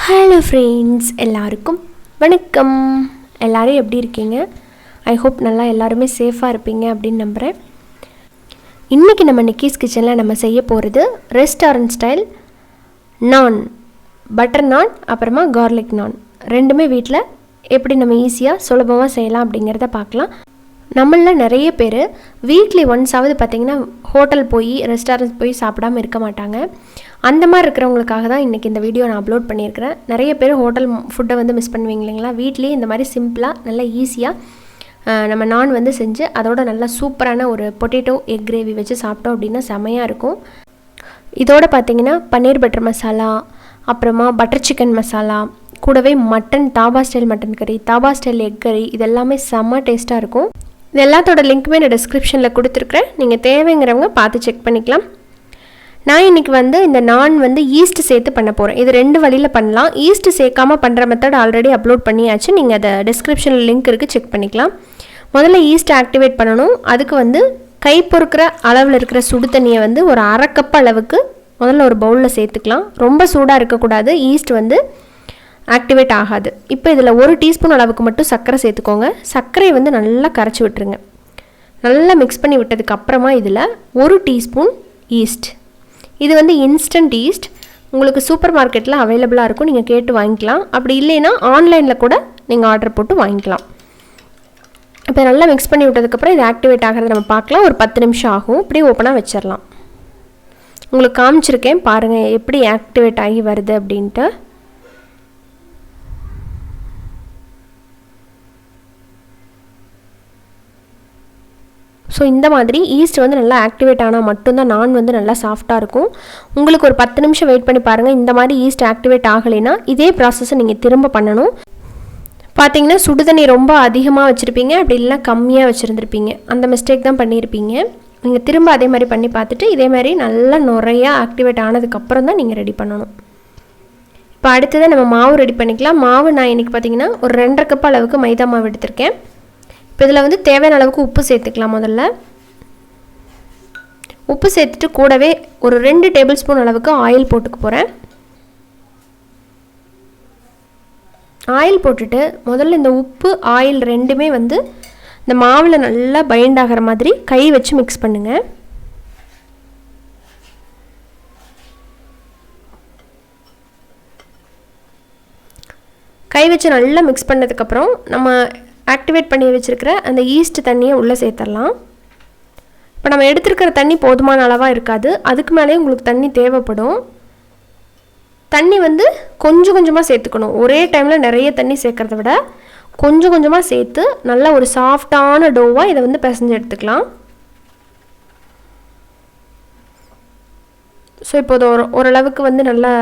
Hello friends, எல்லாருக்கும் வணக்கம். எல்லோரும் எப்படி இருக்கீங்க? ஐ ஹோப் நல்லா எல்லாருமே சேஃபாக இருப்பீங்க அப்படின்னு நம்புகிறேன். இன்றைக்கி நம்ம நிக்கீஸ் கிச்சனில் நம்ம செய்ய போகிறது ரெஸ்டாரண்ட் ஸ்டைல் நான், பட்டர் நான், அப்புறமா கார்லிக் நான் ரெண்டுமே வீட்டில் எப்படி நம்ம ஈஸியாக சுலபமாக செய்யலாம் அப்படிங்கிறத பார்க்கலாம். நம்மளில் நிறைய பேர் வீக்லி ஒன்ஸாவது பார்த்திங்கன்னா ஹோட்டல் போய் ரெஸ்டாரண்ட் போய் சாப்பிடாமல் இருக்க மாட்டாங்க. அந்த மாதிரி இருக்கிறவங்களுக்காக தான் இன்றைக்கி இந்த வீடியோ நான் அப்லோட் பண்ணியிருக்கிறேன். நிறைய பேர் ஹோட்டல் ஃபுட்டை வந்து மிஸ் பண்ணுவீங்க இல்லைங்களா? வீட்லேயே இந்த மாதிரி சிம்பிளாக நல்லா ஈஸியாக நம்ம நான் வந்து செஞ்சு அதோட நல்லா சூப்பரான ஒரு பொட்டேட்டோ எக் கிரேவி வச்சு சாப்பிட்டோம் அப்படின்னா செமையாக இருக்கும். இதோட பார்த்திங்கன்னா பன்னீர் பட்டர் மசாலா, அப்புறமா பட்டர் சிக்கன் மசாலா, கூடவே மட்டன் தாபா ஸ்டைல் மட்டன் கறி, தாபா ஸ்டைல் எக் கறி, இது எல்லாமே செம்ம டேஸ்ட்டாக இருக்கும். இது எல்லாத்தோட லிங்க்குமே நான் டிஸ்கிரிப்ஷனில் கொடுத்துருக்குறேன். நீங்கள் தேவைங்கிறவங்க பார்த்து செக் பண்ணிக்கலாம். நான் இன்றைக்கி வந்து இந்த நான் வந்து ஈஸ்ட் சேர்த்து பண்ண போகிறேன். இது ரெண்டு வழியில் பண்ணலாம். ஈஸ்ட் சேர்க்காமல் பண்ணுற மெத்தட் ஆல்ரெடி அப்லோட் பண்ணியாச்சு. நீங்கள் அதை டிஸ்கிரிப்ஷனில் லிங்க் இருக்குது, செக் பண்ணிக்கலாம். முதல்ல ஈஸ்ட் ஆக்டிவேட் பண்ணணும். அதுக்கு வந்து கை பொறுக்கிற அளவில் இருக்கிற சுடு தண்ணியை வந்து ஒரு அரை கப் அளவுக்கு முதல்ல ஒரு பவுலில் சேர்த்துக்கலாம். ரொம்ப சூடாக இருக்கக்கூடாது, ஈஸ்ட் வந்து ஆக்டிவேட் ஆகாது. இப்போ இதில் 1 டீஸ்பூன் அளவுக்கு மட்டும் சர்க்கரை சேர்த்துக்கோங்க. சர்க்கரையை வந்து நல்லா கரைச்சி விட்டுருங்க. நல்லா மிக்ஸ் பண்ணி விட்டதுக்கு அப்புறமா இதில் 1 டீஸ்பூன் ஈஸ்ட். இது வந்து இன்ஸ்டன்ட் ஈஸ்ட், உங்களுக்கு சூப்பர் மார்க்கெட்டில் அவைலபிளாக இருக்கும், நீங்கள் கேட்டு வாங்கிக்கலாம். அப்படி இல்லைன்னா ஆன்லைனில் கூட நீங்கள் ஆர்டர் போட்டு வாங்கிக்கலாம். இப்போ நல்லா மிக்ஸ் பண்ணி விட்டதுக்கப்புறம் இது ஆக்டிவேட் ஆகிறத நம்ம பார்க்கலாம். ஒரு 10 நிமிஷம் ஆகும். இப்படியே ஓப்பனாக வச்சிடலாம். உங்களுக்கு காமிச்சிருக்கேன் பாருங்கள் எப்படி ஆக்டிவேட் ஆகி வருது அப்படின்ட்டு. ஸோ இந்த மாதிரி ஈஸ்ட் வந்து நல்லா ஆக்டிவேட் ஆனால் மட்டும்தான் நான் வந்து நல்லா சாஃப்டாக இருக்கும். உங்களுக்கு ஒரு 10 நிமிஷம் வெயிட் பண்ணி பாருங்கள். இந்த மாதிரி ஈஸ்ட் ஆக்டிவேட் ஆகலைன்னா இதே ப்ராசஸை நீங்கள் திரும்ப பண்ணணும். பார்த்தீங்கன்னா சுடுதண்ணி ரொம்ப அதிகமாக வச்சுருப்பீங்க, அப்படி இல்லைனா கம்மியாக வச்சுருந்துருப்பீங்க. அந்த மிஸ்டேக் தான் பண்ணியிருப்பீங்க. நீங்கள் திரும்ப அதே மாதிரி பண்ணி பார்த்துட்டு இதே மாதிரி நல்லா நிறையா ஆக்டிவேட் ஆனதுக்கப்புறம் தான் நீங்கள் ரெடி பண்ணணும். இப்போ அடுத்ததான் நம்ம மாவு ரெடி பண்ணிக்கலாம். மாவு நான் இன்றைக்கி பார்த்திங்கன்னா ஒரு 2.5 கப் அளவுக்கு மைதா மாவு எடுத்திருக்கேன். இப்போ இதில் வந்து தேவையான அளவுக்கு உப்பு சேர்த்துக்கலாம். முதல்ல உப்பு சேர்த்துட்டு கூடவே ஒரு 2 டேபிள் ஸ்பூன் அளவுக்கு ஆயில் போட்டுக்க போகிறேன். ஆயில் போட்டுட்டு முதல்ல இந்த உப்பு ஆயில் ரெண்டுமே வந்து இந்த மாவில் நல்லா பைண்ட் ஆகிற மாதிரி கை வச்சு மிக்ஸ் பண்ணுங்கள். கை வச்சு நல்லா மிக்ஸ் பண்ணதுக்கப்புறம் நம்ம ஆக்டிவேட் பண்ணி வச்சுருக்கிற அந்த ஈஸ்ட் தண்ணியை உள்ளே சேர்த்துடலாம். இப்போ நம்ம எடுத்துருக்கிற தண்ணி போதுமான அளவாக இருக்காது, அதுக்கு மேலே உங்களுக்கு தண்ணி தேவைப்படும். தண்ணி வந்து கொஞ்சம் கொஞ்சமாக சேர்த்துக்கணும். ஒரே டைமில் நிறைய தண்ணி சேர்க்குறத விட கொஞ்சம் கொஞ்சமாக சேர்த்து நல்லா ஒரு சாஃப்டான டோவாக இதை வந்து பிசைஞ்சு எடுத்துக்கலாம். ஸோ இப்போது ஓரளவுக்கு வந்து நல்லா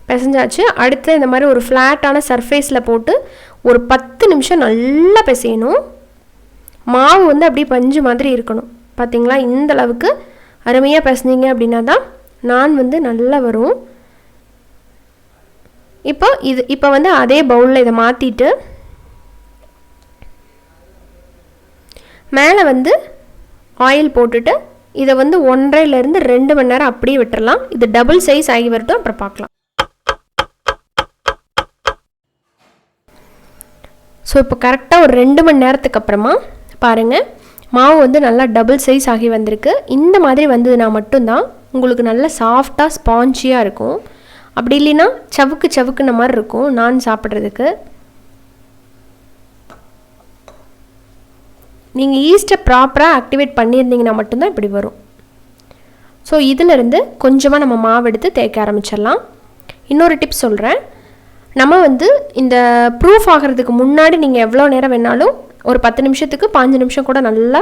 பிசைஞ்சாச்சு. அடுத்து இந்த மாதிரி ஒரு ஃப்ளாட்டான சர்ஃபேஸில் போட்டு ஒரு 10 நிமிஷம் நல்லா பிசையணும். மாவு வந்து அப்படியே பஞ்சு மாதிரி இருக்கணும். பார்த்திங்களா, இந்த அளவுக்கு அருமையாக பிசைஞ்சிங்க அப்படின்னா தான் நான் வந்து நல்லா வரும். இப்போ வந்து அதே பவுலில் இதை மாற்றிட்டு மேலே வந்து ஆயில் போட்டுட்டு இதை வந்து 1.5 to 2 மணி நேரம் அப்படியே விட்டுறலாம். இது டபுள் சைஸ் ஆகி வரட்டும், அப்புறம் பார்க்கலாம். ஸோ இப்போ கரெக்டாக ஒரு 2 மணி நேரத்துக்கு அப்புறமா பாருங்கள் மாவு வந்து நல்லா டபுள் சைஸ் ஆகி வந்திருக்கு. இந்த மாதிரி வந்ததுன்னா மட்டும்தான் உங்களுக்கு நல்லா சாஃப்டாக ஸ்பாஞ்சியாக இருக்கும். அப்படி இல்லைன்னா சவுக்குன மாதிரி இருக்கும் நான் சாப்பிட்றதுக்கு. நீங்கள் ஈஸ்ட்டை ப்ராப்பராக ஆக்டிவேட் பண்ணியிருந்தீங்கன்னா மட்டும்தான் இப்படி வரும். ஸோ இதிலிருந்து கொஞ்சமாக நம்ம மாவு எடுத்து தேய்க்க ஆரம்பிச்சிடலாம். இன்னொரு டிப்ஸ் சொல்கிறேன். நம்ம வந்து இந்த ப்ரூஃப் ஆகிறதுக்கு முன்னாடி நீங்கள் எவ்வளோ நேரம் வேணாலும் ஒரு 10 நிமிஷத்துக்கு 5 நிமிஷம் கூட நல்லா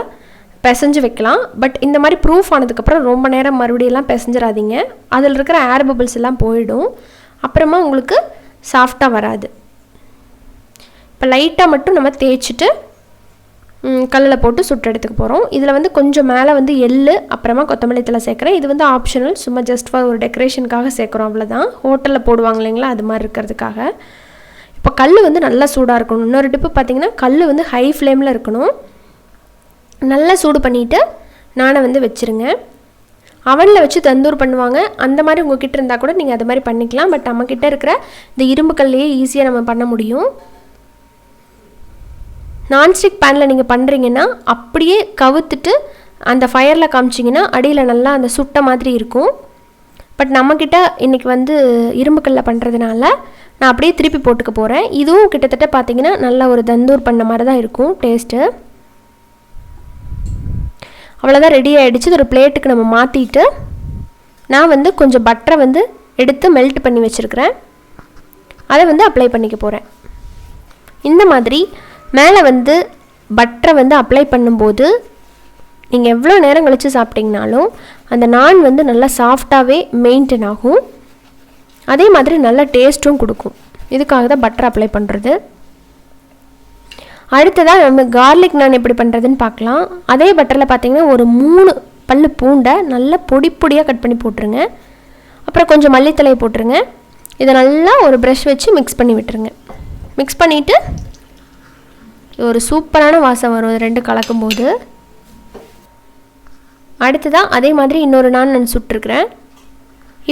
பிசைஞ்சு வைக்கலாம். பட் இந்த மாதிரி ப்ரூஃப் ஆனதுக்கப்புறம் ரொம்ப நேரம் மறுபடியெல்லாம் பிசைஞ்சிடாதீங்க. அதில் இருக்கிற ஏர் பபிள்ஸ் எல்லாம் போயிடும். அப்புறமா உங்களுக்கு சாஃப்டாக வராது. இப்போ லைட்டாக மட்டும் நம்ம தேய்ச்சிட்டு கல்லில் போட்டு சுட்டு எடுத்துக்க போகிறோம். இதில் வந்து கொஞ்சம் மேலே வந்து எள்ளு அப்புறமா கொத்தமல்லி தழை சேர்க்குறேன். இது வந்து ஆப்ஷனல், சும்மா ஜஸ்ட் ஃபார் ஒரு டெக்கரேஷனுக்காக சேர்க்குறோம், அவ்வளோதான். ஹோட்டலில் போடுவாங்க இல்லைங்களா, அது மாதிரி இருக்கிறதுக்காக. இப்போ கல் வந்து நல்லா சூடாக இருக்கணும். இன்னொரு டிப்பு பார்த்திங்கன்னா கல் வந்து ஹை ஃப்ளேமில் இருக்கணும். நல்லா சூடு பண்ணிவிட்டு நானை வந்து வச்சுருங்க. அவனில் வச்சு தந்தூர் பண்ணுவாங்க. அந்த மாதிரி உங்கள்கிட்ட இருந்தால் கூட நீங்கள் அது மாதிரி பண்ணிக்கலாம். பட் நம்மக்கிட்ட இருக்கிற இந்த இரும்பு கல்லையே ஈஸியாக நம்ம பண்ண முடியும். நான்ஸ்டிக் பேனில் நீங்கள் பண்ணுறீங்கன்னா அப்படியே கவுத்துட்டு அந்த ஃபயரில் காமிச்சிங்கன்னா அடியில் நல்லா அந்த சுட்ட மாதிரி இருக்கும். பட் நம்மக்கிட்ட இன்றைக்கி வந்து இரும்பு கல்லில் பண்ணுறதுனால நான் அப்படியே திருப்பி போட்டுக்க போகிறேன். இதுவும் கிட்டத்தட்ட பார்த்திங்கன்னா நல்லா ஒரு தந்தூர் பண்ண மாதிரி தான் இருக்கும் டேஸ்ட்டு. அவ்வளோதான், ரெடி ஆகிடுச்சு. இது ஒரு பிளேட்டுக்கு நம்ம மாற்றிட்டு நான் வந்து கொஞ்சம் பட்டரை வந்து எடுத்து மெல்ட் பண்ணி வச்சுருக்கிறேன். அதை வந்து அப்ளை பண்ணிக்க போகிறேன். இந்த மாதிரி மேலே வந்து பட்டரை வந்து அப்ளை பண்ணும்போது நீங்கள் எவ்வளோ நேரம் கழித்து சாப்பிட்டிங்கனாலும் அந்த நான் வந்து நல்லா சாஃப்டாகவே மெயின்டைன் ஆகும். அதே மாதிரி நல்ல டேஸ்ட்டும் கொடுக்கும். இதுக்காக தான் பட்டர் அப்ளை பண்ணுறது. அடுத்ததாக நம்ம கார்லிக் நான் எப்படி பண்ணுறதுன்னு பார்க்கலாம். அதே பட்டரில் பார்த்திங்கன்னா ஒரு 3 பல்லு பூண்டை நல்லா பொடி பொடியாக கட் பண்ணி போட்டுருங்க. அப்புறம் கொஞ்சம் மல்லித்தலையை போட்டுருங்க. இதை நல்லா ஒரு ப்ரஷ் வச்சு மிக்ஸ் பண்ணி விட்டுருங்க. மிக்ஸ் பண்ணிவிட்டு ஒரு சூப்பரான வாசம் வரும் இது 2 கலக்கும்போது. அடுத்ததாக அதே மாதிரி இன்னொரு நான் சுட்டிருக்கிறேன்.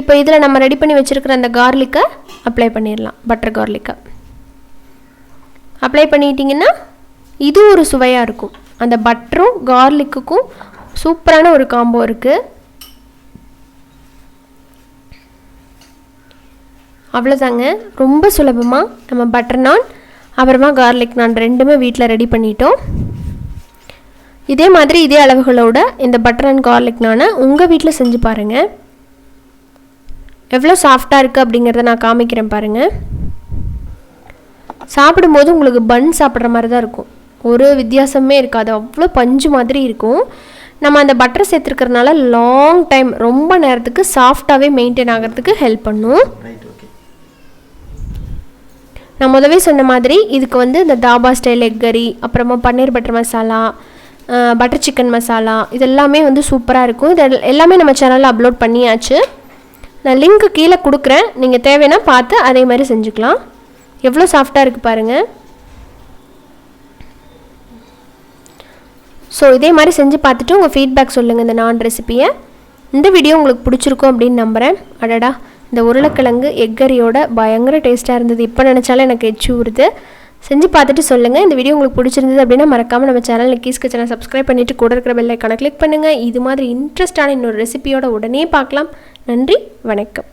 இப்போ இதில் நம்ம ரெடி பண்ணி வச்சுருக்கிற அந்த கார்லிக்கை அப்ளை பண்ணிடலாம். பட்டர் கார்லிக்கை அப்ளை பண்ணிட்டிங்கன்னா இது ஒரு சுவையாக இருக்கும். அந்த பட்டரும் கார்லிக்குக்கும் சூப்பரான ஒரு காம்போ இருக்குது. அவ்வளோதாங்க, ரொம்ப சுலபமாக நம்ம பட்டர் நான் அப்புறமா கார்லிக் நான் 2மே வீட்டில் ரெடி பண்ணிட்டோம். இதே மாதிரி இதே அளவுகளோட இந்த பட்டர் அண்ட் கார்லிக் நானை உங்கள் வீட்டில் செஞ்சு பாருங்கள். எவ்வளோ சாஃப்டாக இருக்குது அப்படிங்கிறத நான் காமிக்கிறேன் பாருங்கள். சாப்பிடும்போது உங்களுக்கு பன் சாப்பிட்ற மாதிரி தான் இருக்கும். ஒரு வித்தியாசமே இருக்காது. அவ்வளோ பஞ்சு மாதிரி இருக்கும். நம்ம அந்த பட்டர் சேர்த்துருக்கறனால லாங் டைம் ரொம்ப நேரத்துக்கு சாஃப்டாகவே மெயின்டைன் ஆகிறதுக்கு ஹெல்ப் பண்ணும். நான் முதவே சொன்ன மாதிரி இதுக்கு வந்து இந்த தாபா ஸ்டைல் எக் கறி, அப்புறமா paneer butter masala, butter chicken masala, இதெல்லாமே வந்து சூப்பராக இருக்கும். இது எல்லாமே நம்ம சேனலில் அப்லோட் பண்ணியாச்சு. நான் லிங்க்கு கீழே கொடுக்குறேன். நீங்கள் தேவைன்னா பார்த்து அதே மாதிரி செஞ்சுக்கலாம். எவ்வளோ சாஃப்டாக இருக்குது பாருங்கள். ஸோ இதே மாதிரி செஞ்சு பார்த்துட்டு உங்கள் ஃபீட்பேக் சொல்லுங்கள் இந்த நான் ரெசிப்பியை. இந்த வீடியோ உங்களுக்கு பிடிச்சிருக்கும் அப்படின்னு நம்புகிறேன். அடடா, இந்த உருளைக்கிழங்கு எக்கரியோட பயங்கர டேஸ்ட்டாக இருந்தது. இப்போ நினச்சாலும் எனக்கு எச்சு ஊறுது. செஞ்சு பார்த்துட்டு சொல்லுங்கள். இந்த வீடியோ உங்களுக்கு பிடிச்சிருந்தது அப்படின்னா மறக்காமல் நம்ம சேனல் நிக்கீஸ் கிச்சனை சப்ஸ்கிரைப் பண்ணிவிட்டு கூட இருக்கிற பெல் ஐக்கானை கிளிக் பண்ணுங்கள். இது மாதிரி இன்ட்ரெஸ்டான இன்னொரு ரெசிபியோட உடனே பார்க்கலாம். நன்றி, வணக்கம்.